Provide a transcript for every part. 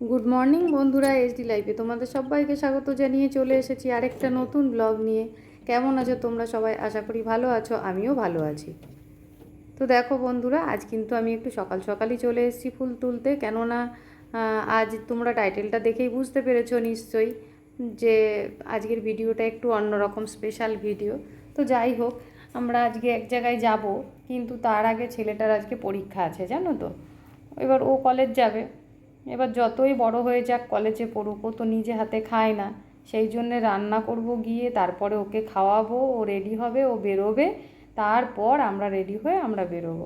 Good morning বন্ধুরা, HD লাইফে তোমাদের সবাইকে স্বাগত জানিয়ে চলে এসেছি আরেকটা নতুন ব্লগ নিয়ে। কেমন আছো তোমরা সবাই? আশা করি ভালো আছো, আমিও ভালো আছি। তো দেখো বন্ধুরা, আজ কিন্তু আমি একটু সকাল সকালই চলে এসেছি ফুল তুলতে, কেননা আজ তোমরা টাইটেলটা দেখেই বুঝতে পেরেছো নিশ্চয়ই যে আজকের ভিডিওটা একটু অন্যরকম স্পেশাল ভিডিও। তো যাই হোক, আমরা আজকে এক জায়গায় যাব, কিন্তু তার আগে ছেলেটার আজকে পরীক্ষা আছে জানো তো। এবার ও কলেজ যাবে। এবার যতই বড় হয়ে যাক, কলেজে পড়ুক, ও তো নিজে হাতে খায় না। সেই জন্যে রান্না করব গিয়ে, তারপরে ওকে খাওয়াবো, ও রেডি হবে, ও বেরোবে, তারপর আমরা রেডি হয়ে আমরা বেরোবো।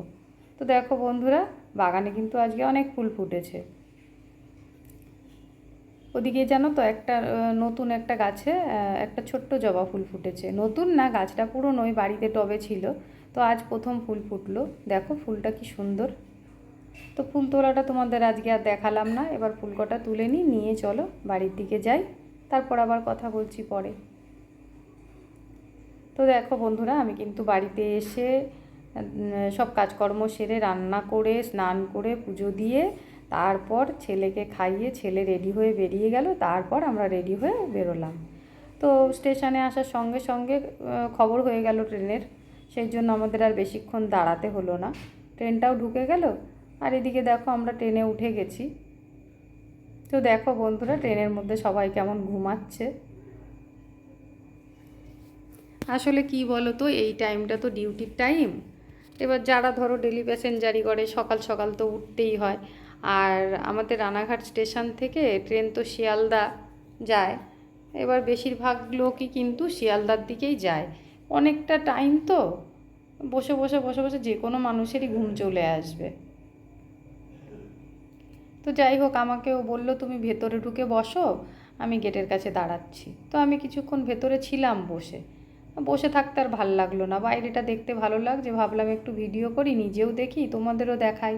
তো দেখো বন্ধুরা, বাগানে কিন্তু আজকে অনেক ফুল ফুটেছে। ওদিকে জানো তো একটা নতুন একটা গাছে একটা ছোট্ট জবা ফুল ফুটেছে। নতুন না, গাছটা পুরনোই, বাড়িতে টবে ছিল। তো আজ প্রথম ফুল ফুটলো। দেখো ফুলটা কি সুন্দর। তো ফুল তোলাটা তোমাদের আজকে আর দেখালাম না। এবার ফুল কটা তুলে নিয়ে চলো বাড়ির দিকে যাই, তারপর আবার কথা বলছি পরে। তো দেখো বন্ধুরা, আমি কিন্তু বাড়িতে এসে সব কাজকর্ম সেরে, রান্না করে, স্নান করে, পুজো দিয়ে, তারপর ছেলেকে খাইয়ে ছেলে রেডি হয়ে বেরিয়ে গেল, তারপর আমরা রেডি হয়ে বেরোলাম। তো স্টেশনে আসার সঙ্গে সঙ্গে খবর হয়ে গেল ট্রেনের। সেই জন্য আমাদের আর বেশিক্ষণ দাঁড়াতে হলো না, ট্রেনটাও ঢুকে গেল। আর এদিকে দেখো আমরা ট্রেনে উঠে গেছি। তো দেখো বন্ধুরা, ট্রেনের মধ্যে সবাই কেমন ঘুমাচ্ছে। আসলে কি বলো তো, এই টাইমটা তো ডিউটির টাইম। এবার যারা ধরো ডেলি প্যাসেঞ্জারি করে, সকাল সকাল তো উঠতেই হয়। আর আমাদের রানাঘাট স্টেশন থেকে ট্রেন তো শিয়ালদা যায়। এবার বেশিরভাগ লোকই কিন্তু শিয়ালদার দিকেই যায়। অনেকটা টাইম তো, বসে বসে বসে বসে যে কোনো মানুষেরই ঘুম চলে আসবে। তো যাই হোক, আমাকেও বললো তুমি ভেতরে ঢুকে বসো, আমি গেটের কাছে দাঁড়াচ্ছি। তো আমি কিছুক্ষণ ভেতরে ছিলাম বসে। বসে থাকতে আর ভাল লাগলো না, বাইরেটা দেখতে ভালো লাগছে, ভাবলাম একটু ভিডিও করি, নিজেও দেখি, তোমাদেরও দেখাই।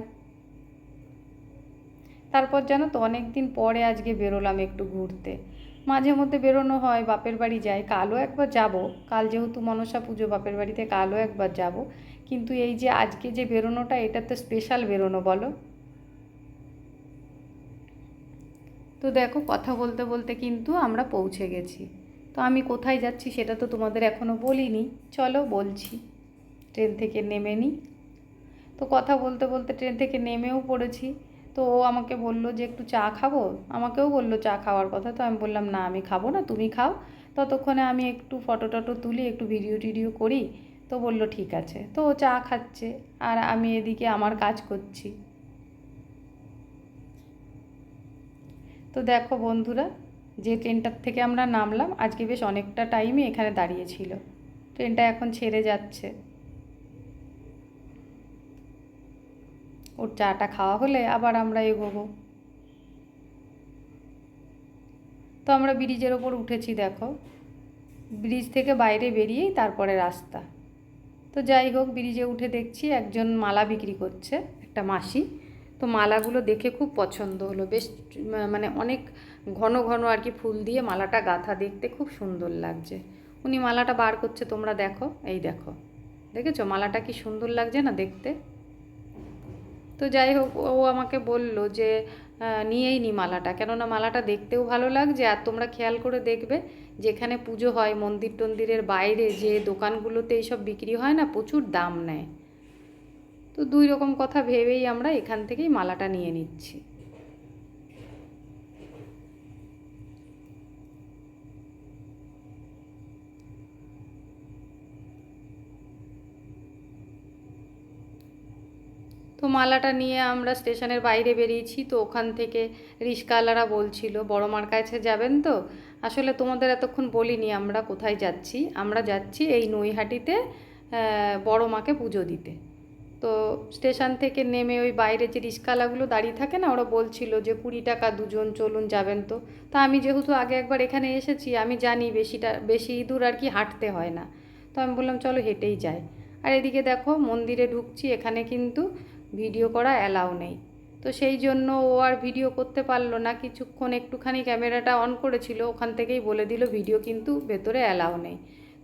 তারপর জানো তো, অনেক দিন পরে আজকে বেরোলাম একটু ঘুরতে। মাঝে মধ্যে বেরোনো হয়, বাপের বাড়ি যাই, কালও একবার যাব। কাল যেহেতু মনসা পুজো, বাপের বাড়িতে কালও একবার যাব। কিন্তু এই যে আজকে যে বেরোনোটা, এটা তো স্পেশাল বেরোনো বলো। তো দেখো, কথা বলতে বলতে কিন্তু আমরা পৌঁছে গেছি। তো আমি কোথায় যাচ্ছি সেটা তো তোমাদের এখনও বলিনি, চলো বলছি। ট্রেন থেকে নেমে নিই। তো কথা বলতে বলতে ট্রেন থেকে নেমেও পড়েছি। তো ও আমাকে বলল যে একটু চা খাবো, আমাকেও বলল চা খাওয়ার কথা। তো আমি বললাম না, আমি খাবো না, তুমি খাও। ততক্ষণে আমি একটু ফটো টটো তুলি, একটু ভিডিও টিডিও করি। তো বলল ঠিক আছে। তো ও চা খাচ্ছে, আর আমি এদিকে আমার কাজ করছি। তো দেখো বন্ধুরা, যে ট্রেনটার থেকে আমরা নামলাম, আজকে বেশ অনেকটা টাইমই এখানে দাঁড়িয়েছিল। ট্রেনটা এখন ছেড়ে যাচ্ছে। ওর চাটা খাওয়া হলে আবার আমরা এগোবো। তো আমরা ব্রিজের ওপর উঠেছি দেখো। ব্রিজ থেকে বাইরে বেরিয়েই তারপরে রাস্তা। তো যাই হোক, ব্রিজে উঠে দেখছি একজন মালা বিক্রি করছে, একটা মাসি। তো মালাগুলো দেখে খুব পছন্দ হলো, বেশ মানে অনেক ঘন ঘন আর কি ফুল দিয়ে মালাটা গাঁথা, দেখতে খুব সুন্দর লাগছে। উনি মালাটা বার করছে, তোমরা দেখো, এই দেখো, দেখেছো মালাটা কি সুন্দর লাগছে না দেখতে। তো যাই হোক, ও আমাকে বলল যে নিয়েই নি মালাটা, কেননা মালাটা দেখতেও ভালো লাগছে। আর তোমরা খেয়াল করে দেখবে, যেখানে পুজো হয় মন্দির টন্দিরের বাইরে যে দোকানগুলোতে এইসব বিক্রি হয় না, প্রচুর দাম নেয়। তো দুই রকম কথা ভেবেই আমরা এখান থেকেই মালাটা নিয়ে নিচ্ছি। তো মালাটা নিয়ে আমরা স্টেশনের বাইরে বেরিয়েছি। তো ওখান থেকে রিক্সাওয়ালারা বলছিল বড় মার কাছে যাবেন তো। আসলে তোমাদের এতক্ষণ বলিনি আমরা কোথায় যাচ্ছি। আমরা যাচ্ছি এই নৈহাটিতে বড় মাকে পুজো দিতে। তো স্টেশন থেকে নেমে ওই বাইরে যে রিক্সাওয়ালাগুলো দাঁড়িয়ে থাকে না, ওরা বলছিল যে 20 টাকা দুজন, চলুন যাবেন তো। তা আমি যেহেতু আগে একবার এখানে এসেছি, আমি জানি বেশি দূর আর কি হাঁটতে হয় না। তো আমি বললাম চলো হেঁটেই যাই। আর এদিকে দেখো মন্দিরে ঢুকছি, এখানে কিন্তু ভিডিও করা অ্যালাউ নেই। তো সেই জন্য ও আর ভিডিও করতে পারলো না, কিছুক্ষণ একটুখানি ক্যামেরাটা অন করেছিল, ওখান থেকেই বলে দিল ভিডিও কিন্তু ভেতরে অ্যালাউ নেই।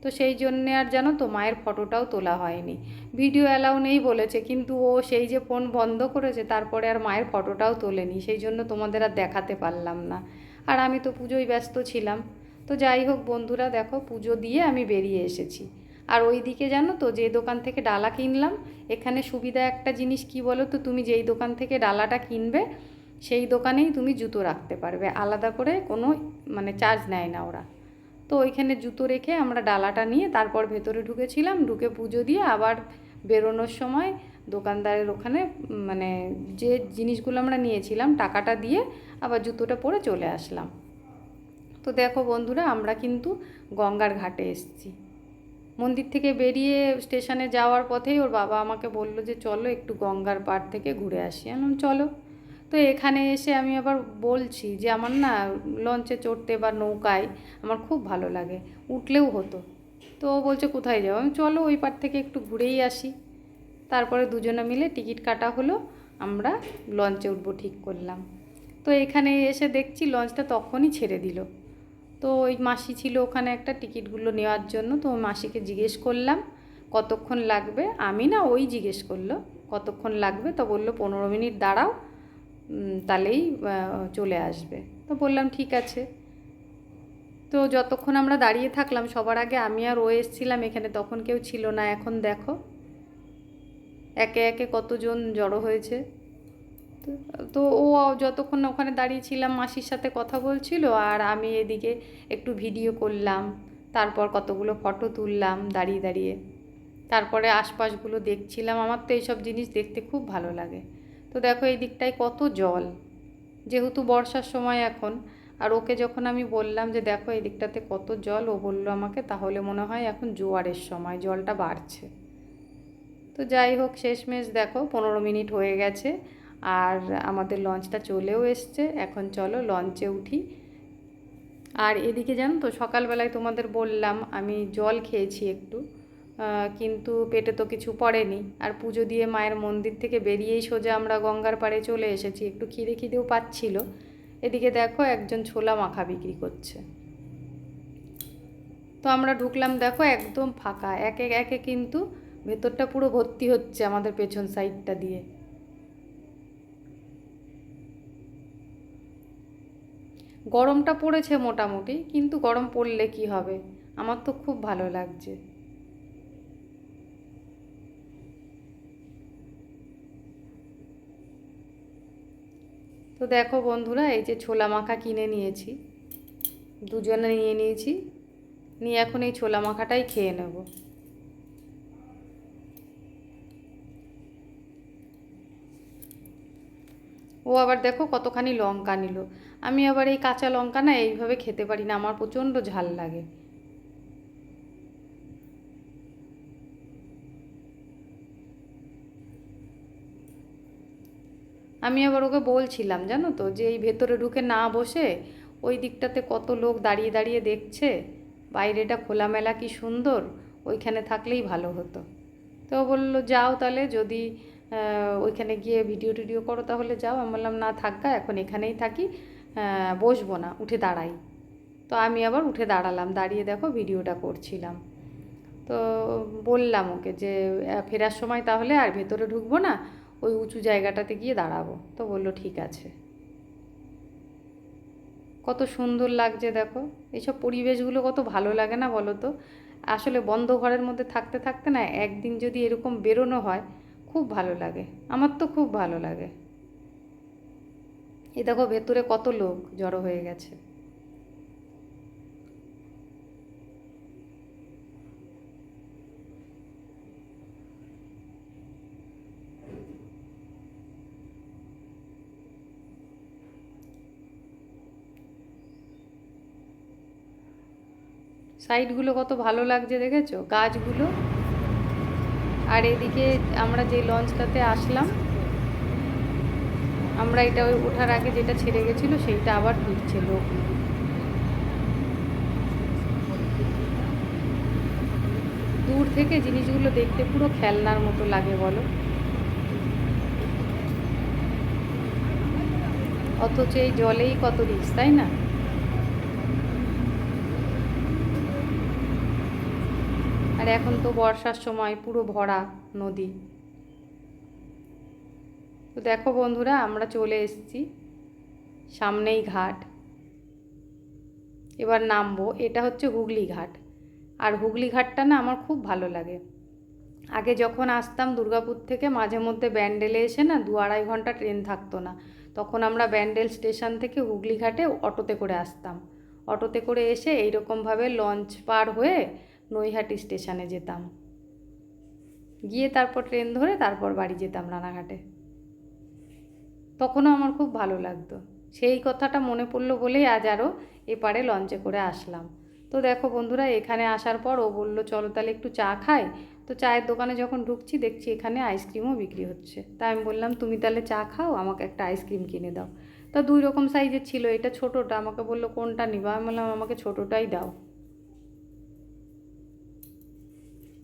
তো সেই জন্যে আর জানো তো মায়ের ফটোটাও তোলা হয়নি। ভিডিও অ্যালাউ নেই বলেছে, কিন্তু ও সেই যে ফোন বন্ধ করেছে তারপরে আর মায়ের ফটোটাও তোলেনি, সেই জন্য তোমাদের আর দেখাতে পারলাম না। আর আমি তো পুজোয় ব্যস্ত ছিলাম। তো যাই হোক বন্ধুরা, দেখো পুজো দিয়ে আমি বেরিয়ে এসেছি। আর ওই দিকে জানো তো, যে দোকান থেকে ডালা কিনলাম, এখানে সুবিধা একটা জিনিস কি বলো তো, তুমি যেই দোকান থেকে ডালাটা কিনবে সেই দোকানেই তুমি জুতো রাখতে পারবে, আলাদা করে কোনো মানে চার্জ নেয় না ওরা। তো ওইখানে জুতো রেখে আমরা ডালাটা নিয়ে তারপর ভেতরে ঢুকেছিলাম, ঢুকে পুজো দিয়ে আবার বেরোনোর সময় দোকানদারের ওখানে মানে যে জিনিসগুলো আমরা নিয়েছিলাম টাকাটা দিয়ে আবার জুতোটা পরে চলে আসলাম। তো দেখো বন্ধুরা, আমরা কিন্তু গঙ্গার ঘাটে এসেছি। মন্দির থেকে বেরিয়ে স্টেশনে যাওয়ার পথেই ওর বাবা আমাকে বললো যে চলো একটু গঙ্গার পাড় থেকে ঘুরে আসি। আমি চলো। তো এখানে এসে আমি আবার বলছি যে আমার না লঞ্চে চড়তে বা নৌকায় আমার খুব ভালো লাগে, উঠলেও হতো। তো ও বলছে কোথায় যাও, আমি চলো ওই পাড় থেকে একটু ঘুরেই আসি। তারপরে দুজনে মিলে টিকিট কাটা হলো, আমরা লঞ্চে উঠবো ঠিক করলাম। তো এখানে এসে দেখছি লঞ্চটা তখনই ছেড়ে দিল। তো ওই মাসি ছিল ওখানে একটা টিকিটগুলো নেওয়ার জন্য, তো ওই মাসিকে জিজ্ঞেস করলাম কতক্ষণ লাগবে, আমি না ওই জিজ্ঞেস করলো কতক্ষণ লাগবে, তো বললো 15 মিনিট দাঁড়াও, তাহলেই চলে আসবে। তো বললাম ঠিক আছে। তো যতক্ষণ আমরা দাঁড়িয়ে থাকলাম, সবার আগে আমি আর ও এসেছিলাম এখানে, তখন কেউ ছিল না। এখন দেখো একে একে কতজন জড়ো হয়েছে। তো ও যতক্ষণ ওখানে দাঁড়িয়েছিলাম মাসির সাথে কথা বলছিল, আর আমি এদিকে একটু ভিডিও করলাম, তারপর কতগুলো ফটো তুললাম দাঁড়িয়ে দাঁড়িয়ে, তারপরে আশপাশগুলো দেখছিলাম। আমার তো এইসব জিনিস দেখতে খুব ভালো লাগে। তো দেখো এই দিকটায় কত জল, যেহেতু বর্ষার সময় এখন। আর ওকে যখন আমি বললাম যে দেখো এই দিকটাতে কত জল, ও বললো আমাকে তাহলে মনে হয় এখন জোয়ারের সময়, জলটা বাড়ছে। তো যাই হোক, শেষমেশ দেখো 15 মিনিট হয়ে গেছে আর আমাদের লঞ্চটা চলেও এসছে। এখন চলো লঞ্চে উঠি। আর এদিকে জানো তো, সকালবেলায় তোমাদের বললাম আমি জল খেয়েছি একটু, কিন্তু পেটে তো কিছু পড়েনি। আর পুজো দিয়ে মায়ের মন্দির থেকে বেরিয়েই সোজা আমরা গঙ্গার পাড়ে চলে এসেছি, একটু খিদেও পাচ্ছিল। এদিকে দেখো একজন ছোলা মাখা বিক্রি করছে। তো আমরা ঢুকলাম, দেখো একদম ফাঁকা, একে একে কিন্তু ভেতরটা পুরো ভর্তি হচ্ছে আমাদের পেছন সাইডটা দিয়ে। গরমটা পড়েছে মোটামুটি, কিন্তু গরম পড়লে কি হবে, আমার তো খুব ভালো লাগছে। তো দেখো বন্ধুরা, এই যে ছোলা মাখা কিনে নিয়েছি, দুজনে নিয়ে নিয়েছি, নিয়ে এখন এই ছোলা মাখাটাই খেয়ে নেব। ও আবার দেখো কতখানি লঙ্কা নিল। আমি আবার এই কাঁচা লঙ্কা না এইভাবে খেতে পারি না, আমার প্রচণ্ড ঝাল লাগে। আমি আবার ওকে বলছিলাম জানো তো, যে এই ভেতরে ঢুকে না বসে ওই দিকটাতে কত লোক দাঁড়িয়ে দাঁড়িয়ে দেখছে, বাইরেটা খোলামেলা কি সুন্দর, ওইখানে থাকলেই ভালো হতো। তো বললো যাও তাহলে, যদি ওইখানে গিয়ে ভিডিও টিডিও করো তাহলে যাও। আমি বললাম না থাকা, এখন এখানেই থাকি, বসবো না, উঠে দাঁড়াই। তো আমি আবার উঠে দাঁড়ালাম, দাঁড়িয়ে দেখো ভিডিওটা করছিলাম। তো বললাম ওকে যে ফেরার সময় তাহলে আর ভেতরে ঢুকবো না, ওই উঁচু জায়গাটাতে গিয়ে দাঁড়াবো। তো বললো ঠিক আছে। কত সুন্দর লাগছে দেখো, এইসব পরিবেশগুলো কত ভালো লাগে না বলো তো। আসলে বন্ধ ঘরের মধ্যে থাকতে থাকতে না একদিন যদি এরকম বেরোনো হয় খুব ভালো লাগে, আমার তো খুব ভালো লাগে। এই দেখো ভেতরে কত লোক জড়ো হয়ে গেছে। সাইডগুলো কত ভালো লাগছে দেখেছো, গাছগুলো। আর এদিকে আমরা যে লঞ্চটাতে আসলাম, আমরা এটা ওই ওঠার আগে যেটা ছেড়ে গেছিলো সেইটা আবার ঢুকছে লোক। দূর থেকে জিনিসগুলো দেখতে পুরো খেলনার মতো লাগে বলো, অথচ এই জলেই কত রিস্ক, তাই না? আর এখন তো বর্ষার সময় পুরো ভরা নদী। তো দেখো বন্ধুরা, আমরা চলে এসেছি, সামনেই ঘাট। এবার নামবো। এটা হচ্ছে হুগলি ঘাট। আর হুগলি ঘাটটা না আমার খুব ভালো লাগে। আগে যখন আসতাম দুর্গাপুর থেকে, মাঝে মধ্যে ব্যান্ডেলে এসে না 2-2.5 ঘন্টা ট্রেন থাকতো না, তখন আমরা ব্যান্ডেল স্টেশন থেকে হুগলি ঘাটে অটোতে করে আসতাম। অটোতে করে এসে এইরকমভাবে লঞ্চ পার হয়ে নৈহাটি স্টেশনে যেতাম, গিয়ে তারপর ট্রেন ধরে তারপর বাড়ি যেতাম রানাঘাটে। তখনও আমার খুব ভালো লাগতো। সেই কথাটা মনে পড়লো বলেই আজ আরও এপারে লঞ্চে করে আসলাম। তো দেখো বন্ধুরা, এখানে আসার পর ও বললো চলো তাহলে একটু চা খাই। তো চায়ের দোকানে যখন ঢুকছি দেখছি এখানে আইসক্রিমও বিক্রি হচ্ছে। তাই আমি বললাম তুমি তাহলে চা খাও, আমাকে একটা আইসক্রিম কিনে দাও। তা 2 রকম সাইজের ছিল, এটা ছোটোটা। আমাকে বললো কোনটা নিবা? আমি বললাম আমাকে ছোটোটাই দাও।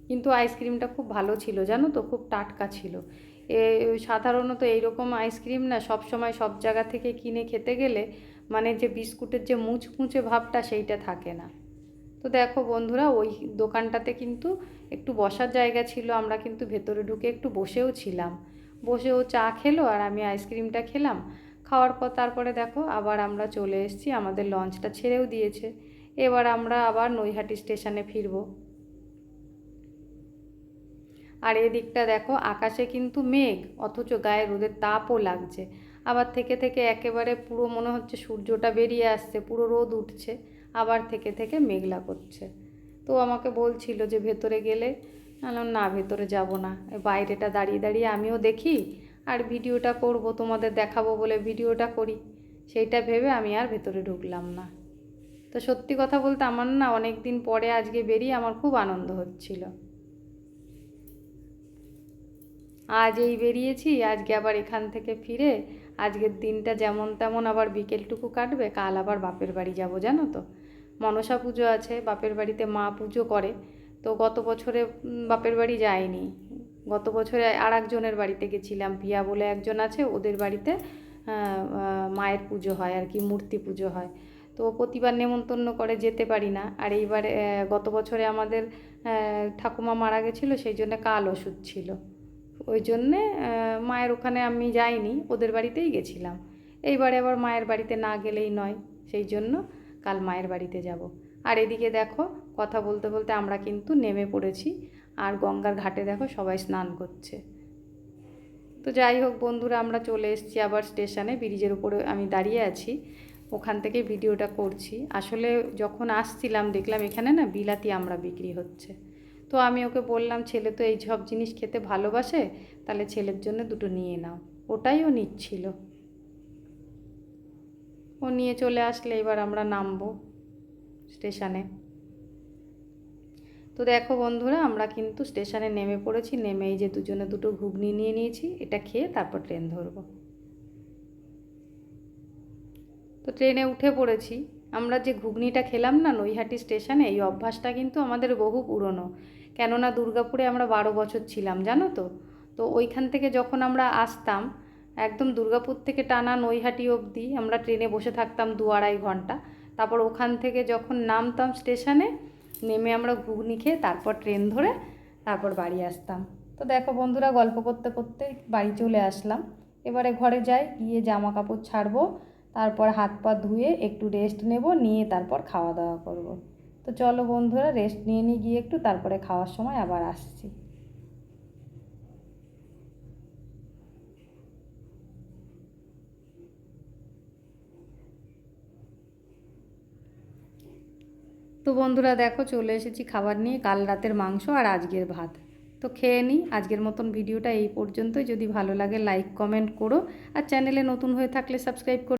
কিন্তু আইসক্রিমটা খুব ভালো ছিল জানো তো, খুব টাটকা ছিল। সাধারণত এইরকম আইসক্রিম না সব সময় সব জায়গা থেকে কিনে খেতে গেলে মানে যে বিস্কুটের যে মুচমুচে ভাবটা সেইটা থাকে না। তো দেখো বন্ধুরা, ওই দোকানটাতে কিন্তু একটু বসার জায়গা ছিল, আমরা কিন্তু ভেতরে ঢুকে একটু বসেও ছিলাম। বসেও চা খেলো আর আমি আইসক্রিমটা খেলাম। খাওয়ার পর তারপরে দেখো আবার আমরা চলে এসেছি, আমাদের লঞ্চটা ছেড়েও দিয়েছে। এবার আমরা আবার নৈহাটি স্টেশনে ফিরবো। আর এদিকটা দেখো আকাশে কিন্তু মেঘ, অথচ গায়ে রোদের তাপও লাগছে। আবার থেকে থেকে একেবারে পুরো মনে হচ্ছে সূর্যটা বেরিয়ে আসছে, পুরো রোদ উঠছে, আবার থেকে থেকে মেঘলা করছে। তো আমাকে বলছিল যে ভেতরে গেলে, বললাম না ভেতরে যাব না, বাইরেটা দাঁড়িয়ে দাঁড়িয়ে আমিও দেখি আর ভিডিওটা করব, তোমাদের দেখাবো বলে ভিডিওটা করি, সেইটা ভেবে আমি আর ভেতরে ঢুকলাম না। তো সত্যি কথা বলতে আমার না অনেক দিন পরে আজকে বেরিয়ে আমার খুব আনন্দ হচ্ছিল। আজ এই বেরিয়েছি, আজকে আবার এখান থেকে ফিরে আজকের দিনটা যেমন তেমন আবার বিকেলটুকু কাটবে, কাল আবার বাপের বাড়ি যাব জানো তো। মনসা পুজো আছে, বাপের বাড়িতে মা পুজো করে। তো গত বছরে বাপের বাড়ি যাইনি। গত বছরে আর একজনের বাড়িতে গেছিলাম, পিয়া বলে একজন আছে, ওদের বাড়িতে মায়ের পুজো হয় আর কি, মূর্তি পুজো হয়। তো প্রতিবার নেমন্তন্ন করে, যেতে পারি না। আর এইবারে গত বছরে আমাদের ঠাকুমা মারা গেছিলো, সেই জন্য কাল ওষুধ ছিল, ওই জন্যে মায়ের ওখানে আমি যাইনি, ওদের বাড়িতেই গেছিলাম। এইবারে আবার মায়ের বাড়িতে না গেলেই নয়, সেই জন্য কাল মায়ের বাড়িতে যাব। আর এদিকে দেখো কথা বলতে বলতে আমরা কিন্তু নেমে পড়েছি, আর গঙ্গার ঘাটে দেখো সবাই স্নান করছে। তো যাই হোক বন্ধুরা, আমরা চলে এসেছি আবার স্টেশনে, ব্রিজের উপরে আমি দাঁড়িয়ে আছি, ওখান থেকে ভিডিওটা করছি। আসলে যখন আসছিলাম দেখলাম এখানে না বিলাতি আমড়া বিক্রি হচ্ছে। তো আমি ওকে বললাম ছেলে তো এই সব জিনিস খেতে ভালোবাসে, তাহলে ছেলের জন্য 2টো নিয়ে নাও। ওটাই ও নিচ্ছিল। ও নিয়ে চলে আসলে এবার আমরা নামবো স্টেশনে। তো দেখো বন্ধুরা, আমরা কিন্তু স্টেশনে নেমে পড়েছি। নেমে এই যে দুজনে 2টো ঘুগনি নিয়ে নিয়েছি, এটা খেয়ে তারপর ট্রেন ধরবো। তো ট্রেনে উঠে পড়েছি। আমরা যে ঘুগনিটা খেলাম না নৈহাটি স্টেশনে, এই অভ্যাসটা কিন্তু আমাদের বহু পুরনো। কেননা দুর্গাপুরে আমরা 12 বছর ছিলাম জানো তো। তো ওইখান থেকে যখন আমরা আসতাম, একদম দুর্গাপুর থেকে টানা নৈহাটি অবধি আমরা ট্রেনে বসে থাকতাম 2-2.5 ঘন্টা। তারপর ওখান থেকে যখন নামতাম স্টেশনে, নেমে আমরা ঘুগনি খেয়ে তারপর ট্রেন ধরে তারপর বাড়ি আসতাম। তো দেখো বন্ধুরা, গল্প করতে করতে বাড়ি চলে আসলাম। এবারে ঘরে যাই, গিয়ে জামা কাপড় ছাড়বো, তারপর হাত পা ধুয়ে একটু রেস্ট নেব, নিয়ে তারপর খাওয়া দাওয়া করব। তো চলো বন্ধুরা, রেস্ট নিয়ে গিয়ে একটু তারপরে খাওয়ার সময় আবার আসছি। তো বন্ধুরা দেখো চলে এসেছি খাবার নিয়ে, কাল রাতের মাংস আর আজকের ভাত। তো খেয়ে নিই। আজকের মতন ভিডিওটা এই পর্যন্তই। যদি ভালো লাগে লাইক কমেন্ট করো, আর চ্যানেলে নতুন হয়ে থাকলে সাবস্ক্রাইব করো।